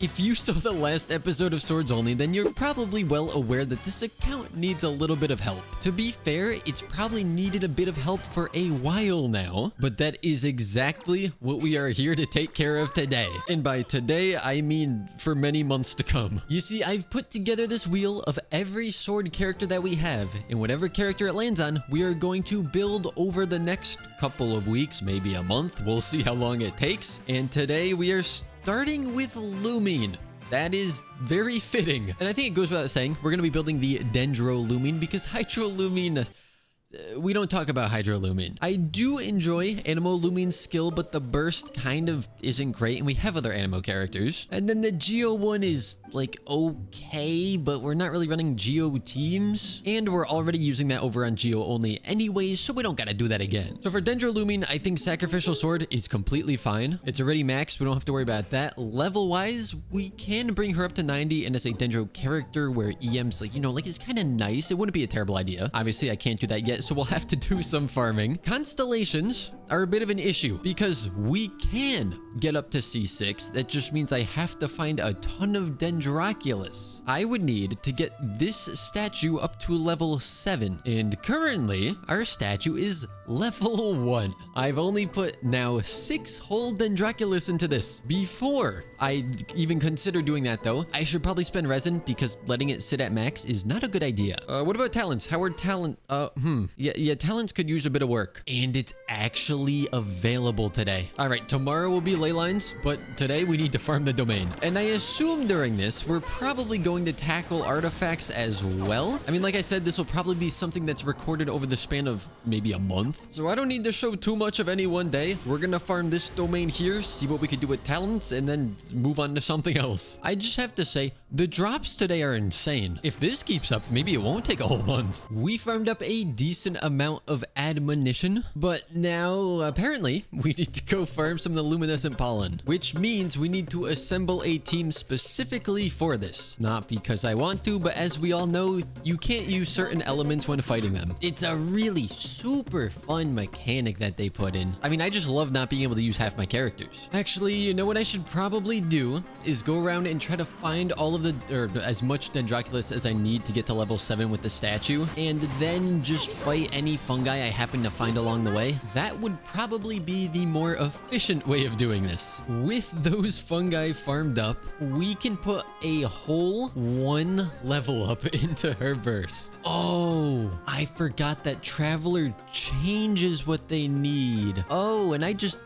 If you saw the last episode of Swords Only, then you're probably well aware that this account needs a little bit of help. To be fair, it's probably needed a bit of help for a while now, but that is exactly what we are here to take care of today. And by today, I mean for many months to come. You see, I've put together this wheel of every sword character that we have, and whatever character it lands on, we are going to build over the next couple of weeks, maybe a month. We'll see how long it takes. And today we are starting with Lumine. That is very fitting. And I think it goes without saying, we're going to be building the Dendrolumine because Hydrolumine... we don't talk about Hydrolumine. I do enjoy Animolumine's skill, but the burst kind of isn't great, and we have other Animo characters. And then the Geo one is like okay, but we're not really running Geo teams, and we're already using that over on Geo only anyways, so we don't gotta do that again. So for Dendrolumine, I think Sacrificial Sword is completely fine. It's already maxed, we don't have to worry about that. Level-wise, we can bring her up to 90, and as a Dendro character where EM's like, you know, like it's kind of nice, it wouldn't be a terrible idea. Obviously, I can't do that yet, so we'll have to do some farming. Constellations are a bit of an issue because we can get up to C6. That just means I have to find a ton of Dendroculus. I would need to get this statue up to level 7, and currently our statue is level 1. I've only put now 6 whole Dendroculus into this. Before I even consider doing that though, I should probably spend resin because letting it sit at max is not a good idea. What about talents? How are talent? Yeah, talents could use a bit of work, and it's actually available today. All right, tomorrow will be ley lines, but today we need to farm the domain. And I assume during this, we're probably going to tackle artifacts as well. I mean, like I said, this will probably be something that's recorded over the span of maybe a month. So I don't need to show too much of any one day. We're gonna farm this domain here, see what we could do with talents, and then move on to something else. I just have to say, the drops today are insane. If this keeps up, maybe it won't take a whole month. We farmed up a decent amount of admonition, but now apparently we need to go farm some of the luminescent pollen, which means we need to assemble a team specifically for this. Not because I want to, but as we all know, you can't use certain elements when fighting them. It's a really super fun mechanic that they put in. I mean, I just love not being able to use half my characters. Actually, you know what I should probably do is go around and try to find all of the, or as much Dendroculus as I need to get to level 7 with the statue, and then just fight any fungi I happen to find along the way. That would probably be the more efficient way of doing this. With those fungi farmed up, we can put a whole 1 level up into her burst. Oh, I forgot that Traveler changes what they need. Oh, and I just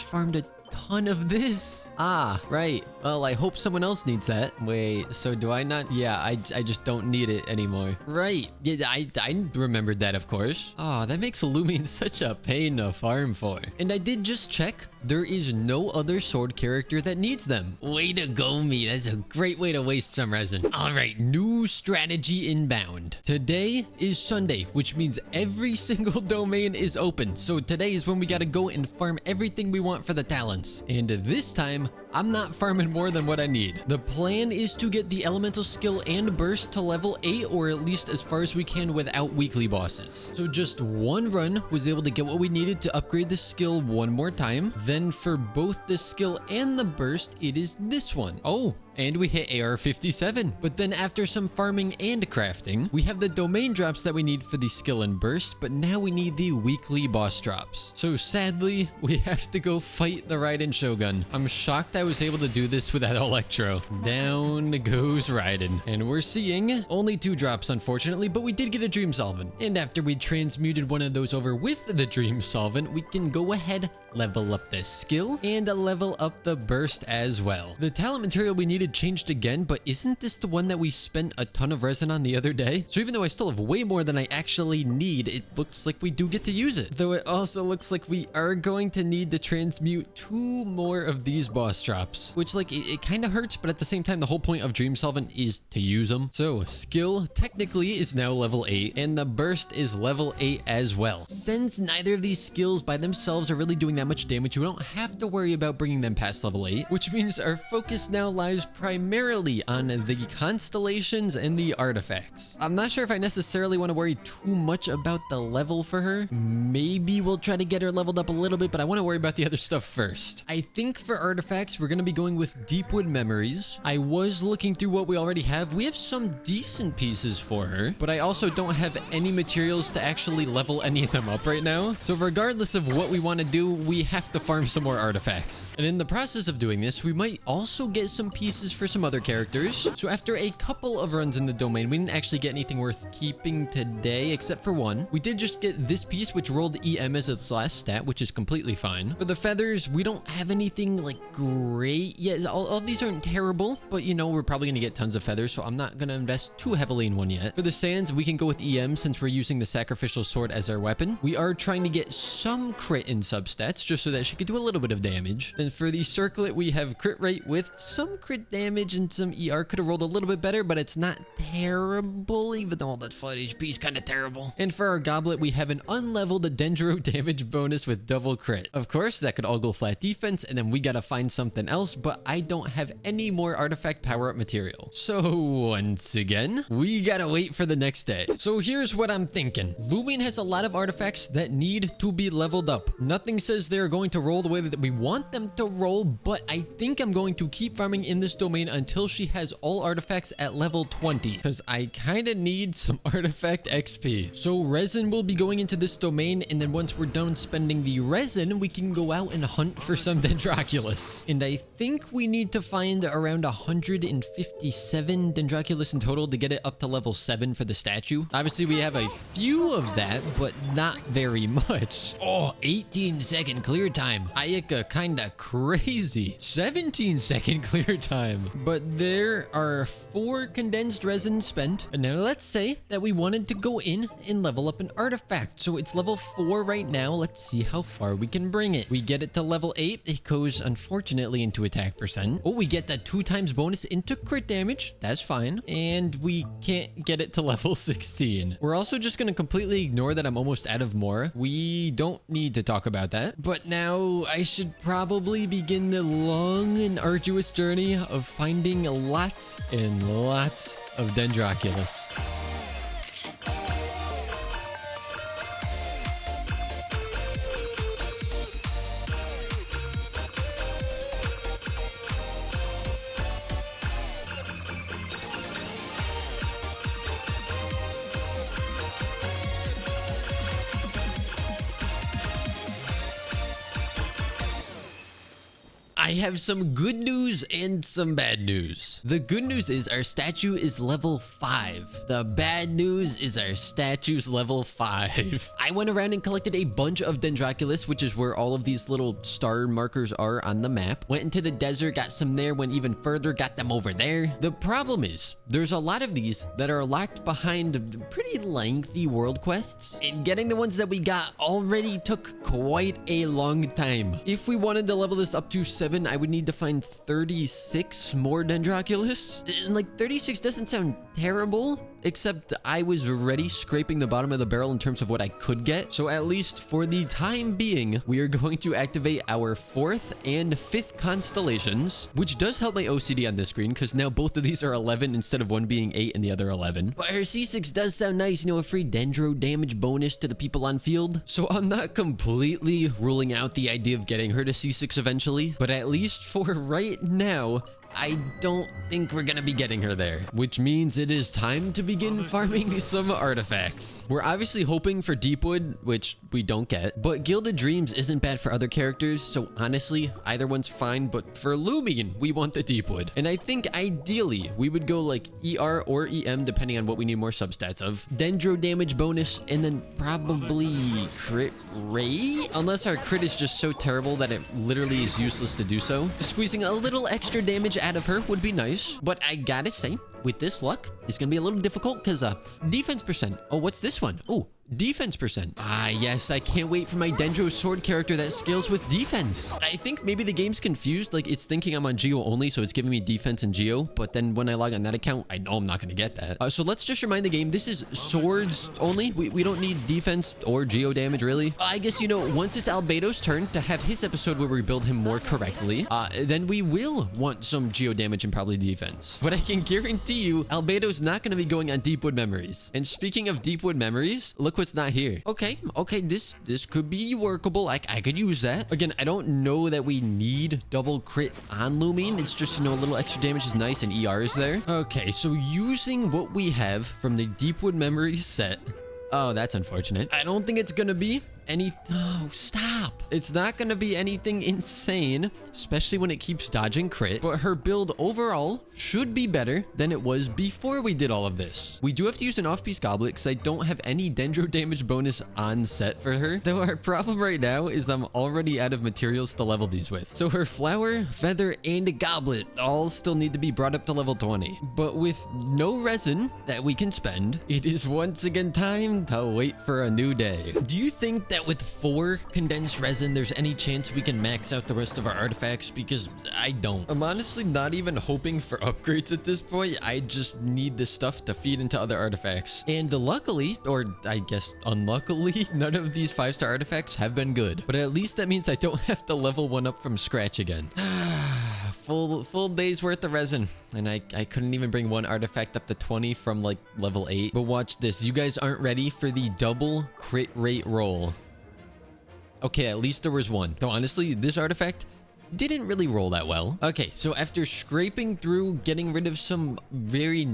farmed a ton of this. Ah, right. Well, I hope someone else needs that. Wait, so do I not? Yeah, I just don't need it anymore. Right. Yeah, I remembered that, of course. Oh, that makes Lumine such a pain to farm for. And I did just check. There is no other sword character that needs them. Way to go, me. That's a great way to waste some resin. All right, new strategy inbound. Today is Sunday, which means every single domain is open. So today is when we gotta go and farm everything we want for the talents. And this time, I'm not farming more than what I need. The plan is to get the elemental skill and burst to level 8, or at least as far as we can without weekly bosses. So just one run was able to get what we needed to upgrade the skill one more time. Then for both the skill and the burst, it is this one. Oh, and we hit AR 57. But then after some farming and crafting, we have the domain drops that we need for the skill and burst, but now we need the weekly boss drops. So sadly, we have to go fight the Raiden Shogun. I'm shocked I was able to do this without Electro. Down goes Raiden. And we're seeing only 2 drops, unfortunately, but we did get a Dream Solvent. And after we transmuted one of those over with the Dream Solvent, we can go ahead, level up the skill, and level up the burst as well. The talent material we needed changed again, but isn't this the one that we spent a ton of resin on the other day? So even though I still have way more than I actually need, it looks like we do get to use it. Though it also looks like we are going to need to transmute 2 more of these boss drops, which like it kind of hurts, but at the same time, the whole point of Dream Solvent is to use them. So skill technically is now level 8, and the burst is level 8 as well. Since neither of these skills by themselves are really doing that much damage, we don't have to worry about bringing them past level 8, which means our focus now lies primarily on the constellations and the artifacts. I'm not sure if I necessarily want to worry too much about the level for her. Maybe we'll try to get her leveled up a little bit, but I want to worry about the other stuff first. I think for artifacts, artifacts, we're going to be going with Deepwood Memories. I was looking through what we already have. We have some decent pieces for her, but I also don't have any materials to actually level any of them up right now. So regardless of what we want to do, we have to farm some more artifacts. And in the process of doing this, we might also get some pieces for some other characters. So after a couple of runs in the domain, we didn't actually get anything worth keeping today, except for one. We did just get this piece, which rolled EM as its last stat, which is completely fine. For the feathers, we don't have anything like great yet. All these aren't terrible, but you know, we're probably gonna get tons of feathers, so I'm not gonna invest too heavily in one yet. For the sands, we can go with EM since we're using the sacrificial sword as our weapon. We are trying to get some crit in substats just so that she could do a little bit of damage. And for the circlet, we have crit rate with some crit damage and some ER. Could have rolled a little bit better, but it's not terrible, even though that 5 HP is kind of terrible. And for our goblet, we have an unleveled dendro damage bonus with double crit. Of course, that could all go flat defense, and then we gotta find something else, but I don't have any more artifact power-up material. So once again, we gotta wait for the next day. So here's what I'm thinking. Lumion has a lot of artifacts that need to be leveled up. Nothing says they're going to roll the way that we want them to roll, but I think I'm going to keep farming in this domain until she has all artifacts at level 20, because I kind of need some artifact XP. So resin will be going into this domain, and then once we're done spending the resin, we can go out and hunt for some Dendroculus. And I think we need to find around 157 Dendroculus in total to get it up to level 7 for the statue. Obviously, we have a few of that, but not very much. Oh, 18-second clear time. Ayaka kinda crazy. 17-second clear time. But there are 4 condensed resin spent. And now let's say that we wanted to go in and level up an artifact. So it's level 4 right now. Let's see how far we can bring it. We get it to level 8. It goes, unfortunately, into attack percent. Oh, we get the 2x bonus into crit damage. That's fine. And we can't get it to level 16. We're also just going to completely ignore that I'm almost out of more. We don't need to talk about that. But now I should probably begin the long and arduous journey of finding lots and lots of Dendroculus. I have some good news and some bad news. The good news is our statue is level 5. The bad news is our statue's level 5. I went around and collected a bunch of Dendroculus, which is where all of these little star markers are on the map. Went into the desert, got some there, went even further, got them over there. The problem is, there's a lot of these that are locked behind pretty lengthy world quests, and getting the ones that we got already took quite a long time. If we wanted to level this up to 7, I would need to find 36 more Dendroculus. And like 36 doesn't sound terrible, except I was already scraping the bottom of the barrel in terms of what I could get. So at least for the time being, we are going to activate our 4th and 5th constellations, which does help my OCD on this screen because now both of these are 11 instead of one being 8 and the other 11. But her C6 does sound nice, you know, a free dendro damage bonus to the people on field. So I'm not completely ruling out the idea of getting her to C6 eventually, but at least for right now, I don't think we're gonna be getting her there, which means it is time to begin farming some artifacts. We're obviously hoping for Deepwood, which we don't get, but Gilded Dreams isn't bad for other characters, so honestly, either one's fine, but for Lumion, we want the Deepwood. And I think ideally, we would go like ER or EM, depending on what we need more substats of. Dendro damage bonus, and then probably crit rate? Unless our crit is just so terrible that it literally is useless to do so. Squeezing a little extra damage out of her would be nice, but I gotta say, with this luck, it's gonna be a little difficult because defense percent. Oh, what's this one? Oh, defense percent. Ah, yes, I can't wait for my Dendro sword character that scales with defense. I think maybe the game's confused, like it's thinking I'm on Geo only, so it's giving me defense and Geo, but then when I log on that account, I know I'm not gonna get that. So let's just remind the game, this is swords only. We don't need defense or Geo damage, really. I guess, you know, once it's Albedo's turn to have his episode where we build him more correctly, then we will want some Geo damage and probably defense. But I can guarantee you, Albedo's not gonna be going on Deepwood Memories. And speaking of Deepwood Memories, look look what's not here. Okay, this could be workable. I could use that. Again, I don't know that we need double crit on Lumine. It's just, you know, a little extra damage is nice and ER is there. Okay, so using what we have from the Deepwood Memories set. Oh, that's unfortunate. I don't think it's gonna be oh, stop. It's not gonna be anything insane, especially when it keeps dodging crit, but her build overall should be better than it was before we did all of this. We do have to use an off-piece goblet because I don't have any dendro damage bonus on set for her. Though our problem right now is I'm already out of materials to level these with. So her flower, feather, and a goblet all still need to be brought up to level 20. But with no resin that we can spend, it is once again time to wait for a new day. Do you think that with 4 condensed resin, there's any chance we can max out the rest of our artifacts? Because I don't. I'm honestly not even hoping for upgrades at this point. I just need this stuff to feed into other artifacts. And luckily, or I guess unluckily, none of these 5-star artifacts have been good. But at least that means I don't have to level one up from scratch again. Full day's worth of resin, and I couldn't even bring one artifact up to 20 from like level 8. But watch this. You guys aren't ready for the double crit rate roll. Okay, at least there was one. Though honestly, this artifact didn't really roll that well. Okay, so after scraping through, getting rid of some very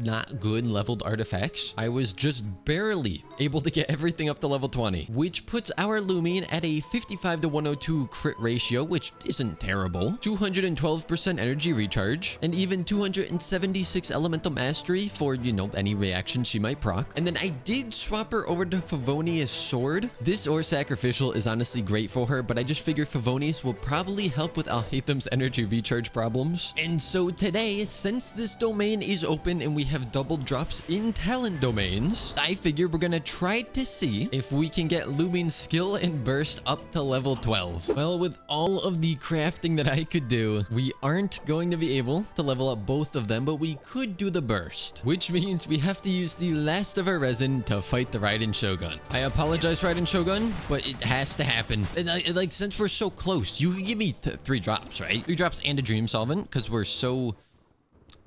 not good leveled artifacts, I was just barely able to get everything up to level 20, which puts our Lumine at a 55 to 102 crit ratio, which isn't terrible, 212% energy recharge, and even 276 elemental mastery for, you know, any reaction she might proc. And then I did swap her over to Favonius Sword. This or Sacrificial is honestly great for her, but I just figure Favonius will probably help with Alhaitham's energy recharge problems. And so today, since this domain is open and we have double drops in talent domains, I figure we're gonna try to see if we can get Lumine's skill and burst up to level 12. Well, with all of the crafting that I could do, we aren't going to be able to level up both of them, but we could do the burst, which means we have to use the last of our resin to fight the Raiden Shogun. I apologize, Raiden Shogun, but it has to happen. And like, since we're so close, you can give me 3 drops, right? 3 drops and a dream solvent, because we're so...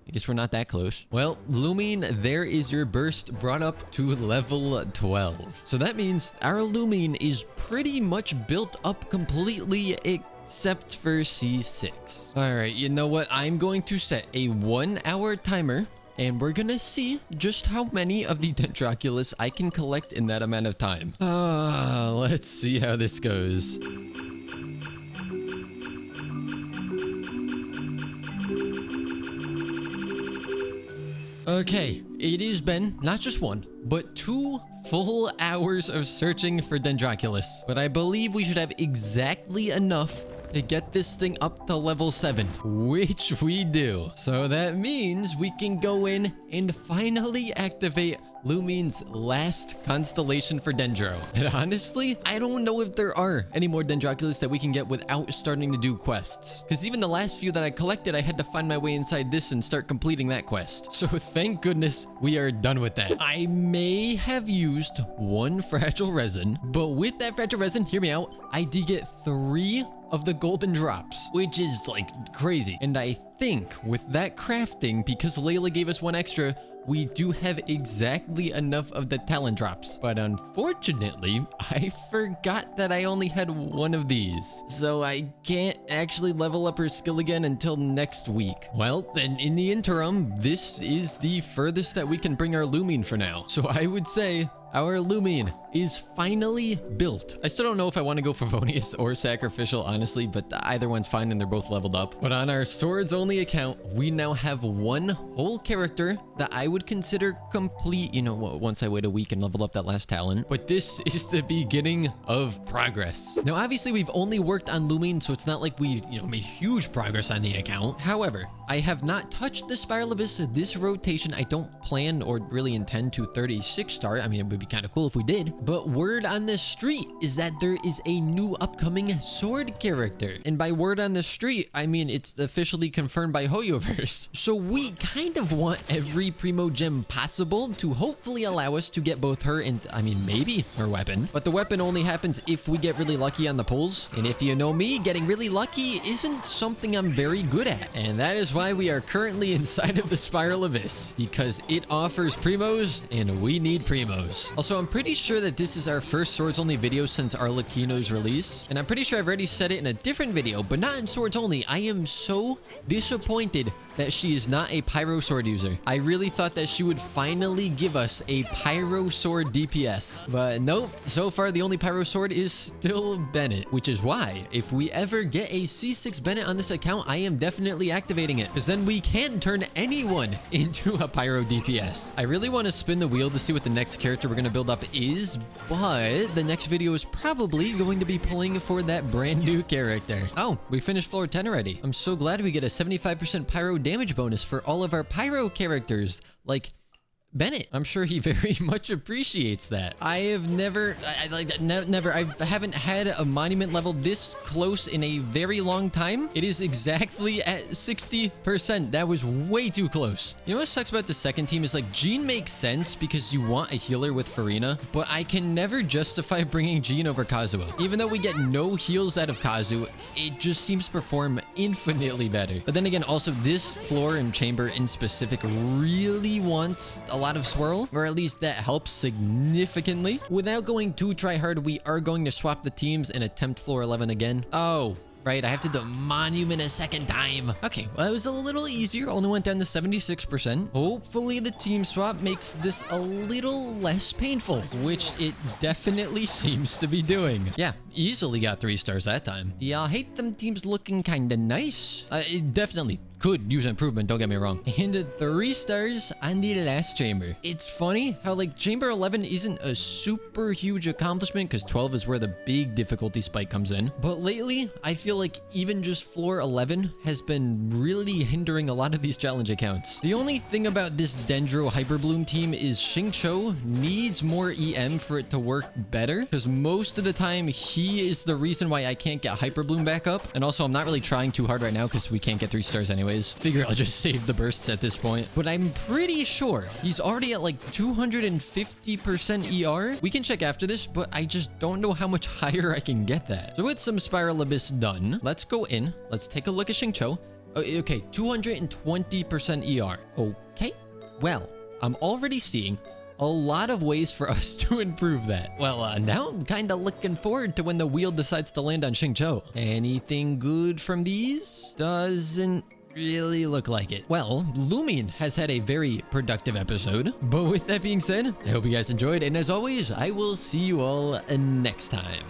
I guess we're not that close. Well, Lumine, there is your burst brought up to level 12. So that means our Lumine is pretty much built up completely except for C6. All right, you know what? I'm going to set a 1-hour timer, and we're gonna see just how many of the Dendroculus I can collect in that amount of time. Let's see how this goes. Okay, it has been not just 1, but 2 full hours of searching for Dendroculus. But I believe we should have exactly enough to get this thing up to level 7, which we do. So that means we can go in and finally activate Lumine's last constellation for Dendro. And honestly, I don't know if there are any more Dendroculus that we can get without starting to do quests. Because even the last few that I collected, I had to find my way inside this and start completing that quest. So thank goodness we are done with that. I may have used 1 fragile resin, but with that fragile resin, hear me out, I did get 3 of the golden drops, which is like crazy. And I think with that crafting, because Layla gave us 1 extra, we do have exactly enough of the talent drops. But unfortunately, I forgot that I only had 1 of these. So I can't actually level up her skill again until next week. Well, then in the interim, this is the furthest that we can bring our Lumine for now. So I would say our Lumine is finally built. I still don't know if I want to go for Favonius or Sacrificial, honestly, but either one's fine and they're both leveled up. But on our Swords Only account, we now have 1 whole character that I would consider complete, you know, once I wait a week and level up that last talent. But this is the beginning of progress. Now, obviously, we've only worked on Lumine, so it's not like we've, you know, made huge progress on the account. However, I have not touched the Spiral Abyss this rotation. I don't plan or really intend to 36-star. I mean, it would be kind of cool if we did. But word on the street is that there is a new upcoming sword character. And by word on the street, I mean it's officially confirmed by HoYoVerse. So we kind of want every Primo gem possible to hopefully allow us to get both her and, I mean, maybe her weapon. But the weapon only happens if we get really lucky on the pulls. And if you know me, getting really lucky isn't something I'm very good at. And that is why we are currently inside of the Spiral Abyss, because it offers Primos and we need Primos. nice. Also, I'm pretty sure that this is our first Swords Only video since Arlecchino's release. And I'm pretty sure I've already said it in a different video, but not in Swords Only. I am so disappointed that she is not a Pyro Sword user. I really thought that she would finally give us a Pyro Sword DPS. But nope, so far the only Pyro Sword is still Bennett, which is why if we ever get a C6 Bennett on this account, I am definitely activating it, because then we can turn anyone into a Pyro DPS. I really want to spin the wheel to see what the next character we're going to build up is, but the next video is probably going to be pulling for that brand new character. Oh, we finished floor 10 already. I'm so glad we get a 75% Pyro damage bonus for all of our Pyro characters, like Bennett. I'm sure he very much appreciates that. I have never, I haven't had a monument level this close in a very long time. It is exactly at 60%. That was way too close. You know what sucks about the second team is like Jean makes sense because you want a healer with Farina, but I can never justify bringing Jean over Kazuha. Even though we get no heals out of Kazu, it just seems to perform infinitely better. But then again, also this floor and chamber in specific really wants a lot of swirl, or at least that helps significantly. Without going too try hard, we are going to swap the teams and attempt floor 11 again. Oh, right, I have to do monument a second time. Okay, well, that was a little easier. Only went down to 76%. Hopefully the team swap makes this a little less painful, which it definitely seems to be doing. Yeah, easily got 3 stars that time. Yeah, I hate them teams looking kind of nice. It definitely could use improvement, don't get me wrong. And 3 stars on the last chamber. It's funny how like chamber 11 isn't a super huge accomplishment because 12 is where the big difficulty spike comes in. But lately, I feel like even just floor 11 has been really hindering a lot of these challenge accounts. The only thing about this Dendro Hyperbloom team is Xingqiu needs more EM for it to work better, because most of the time he is the reason why I can't get Hyperbloom back up. And also I'm not really trying too hard right now because we can't get 3 stars anyway. Figure I'll just save the bursts at this point. But I'm pretty sure he's already at like 250% ER. We can check after this, but I just don't know how much higher I can get that. So with some Spiral Abyss done, let's go in. Let's take a look at Xingqiu. Okay, 220% ER. Okay, well, I'm already seeing a lot of ways for us to improve that. Well, now I'm kind of looking forward to when the wield decides to land on Xingqiu. Anything good from these? Doesn't really look like it. Well, Lumion has had a very productive episode. But with that being said, I hope you guys enjoyed. And as always, I will see you all next time.